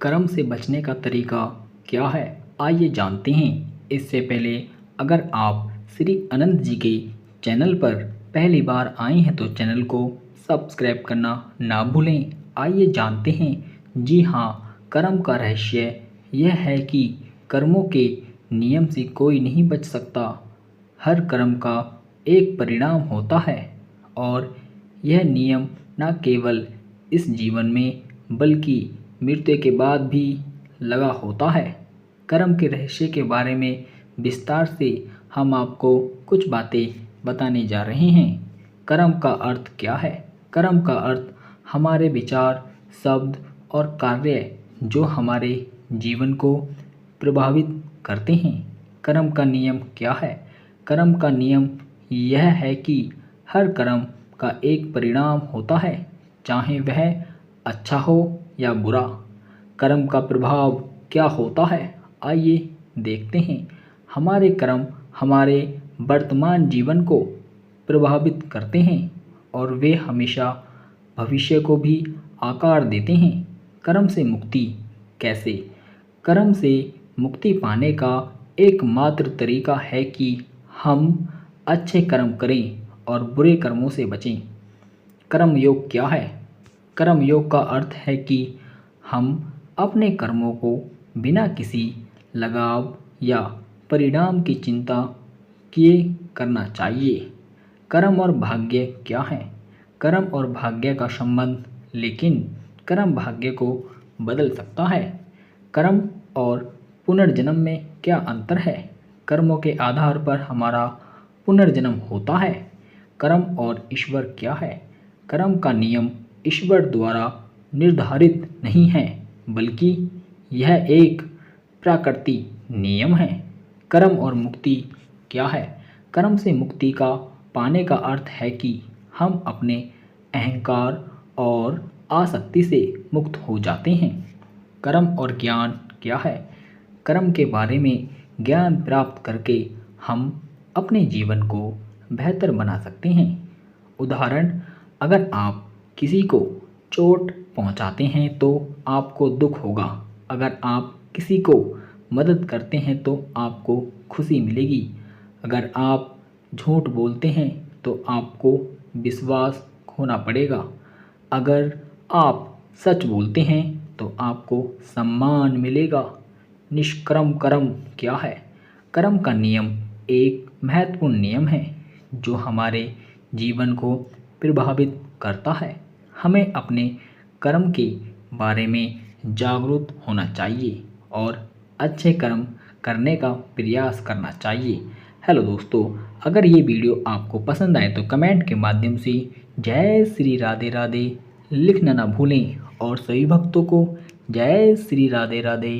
कर्म से बचने का तरीका क्या है, आइए जानते हैं। इससे पहले अगर आप श्री अनंत जी के चैनल पर पहली बार आए हैं तो चैनल को सब्सक्राइब करना ना भूलें। आइए जानते हैं। जी हाँ, कर्म का रहस्य यह है कि कर्मों के नियम से कोई नहीं बच सकता। हर कर्म का एक परिणाम होता है और यह नियम न केवल इस जीवन में बल्कि मृत्यु के बाद भी लगा होता है। कर्म के रहस्य के बारे में विस्तार से हम आपको कुछ बातें बताने जा रहे हैं। कर्म का अर्थ क्या है? कर्म का अर्थ हमारे विचार, शब्द और कार्य जो हमारे जीवन को प्रभावित करते हैं। कर्म का नियम क्या है? कर्म का नियम यह है कि हर कर्म का एक परिणाम होता है, चाहे वह अच्छा हो या बुरा। कर्म का प्रभाव क्या होता है, आइए देखते हैं। हमारे कर्म हमारे वर्तमान जीवन को प्रभावित करते हैं और वे हमेशा भविष्य को भी आकार देते हैं। कर्म से मुक्ति कैसे? कर्म से मुक्ति पाने का एकमात्र तरीका है कि हम अच्छे कर्म करें और बुरे कर्मों से बचें। कर्म योग क्या है? कर्म योग का अर्थ है कि हम अपने कर्मों को बिना किसी लगाव या परिणाम की चिंता किए करना चाहिए। कर्म और भाग्य क्या है? कर्म और भाग्य का संबंध, लेकिन कर्म भाग्य को बदल सकता है। कर्म और पुनर्जन्म में क्या अंतर है? कर्मों के आधार पर हमारा पुनर्जन्म होता है। कर्म और ईश्वर क्या है? कर्म का नियम ईश्वर द्वारा निर्धारित नहीं है, बल्कि यह एक प्राकृतिक नियम है। कर्म और मुक्ति क्या है? कर्म से मुक्ति का पाने का अर्थ है कि हम अपने अहंकार और आसक्ति से मुक्त हो जाते हैं। कर्म और ज्ञान क्या है? कर्म के बारे में ज्ञान प्राप्त करके हम अपने जीवन को बेहतर बना सकते हैं। उदाहरण, अगर आप किसी को चोट पहुंचाते हैं तो आपको दुख होगा। अगर आप किसी को मदद करते हैं तो आपको खुशी मिलेगी। अगर आप झूठ बोलते हैं तो आपको विश्वास खोना पड़ेगा। अगर आप सच बोलते हैं तो आपको सम्मान मिलेगा। निष्कर्म कर्म क्या है? कर्म का नियम एक महत्वपूर्ण नियम है जो हमारे जीवन को प्रभावित करता है। हमें अपने कर्म के बारे में जागरूक होना चाहिए और अच्छे कर्म करने का प्रयास करना चाहिए। हेलो दोस्तों, अगर ये वीडियो आपको पसंद आए तो कमेंट के माध्यम से जय श्री राधे राधे लिखना ना भूलें और सभी भक्तों को जय श्री राधे राधे।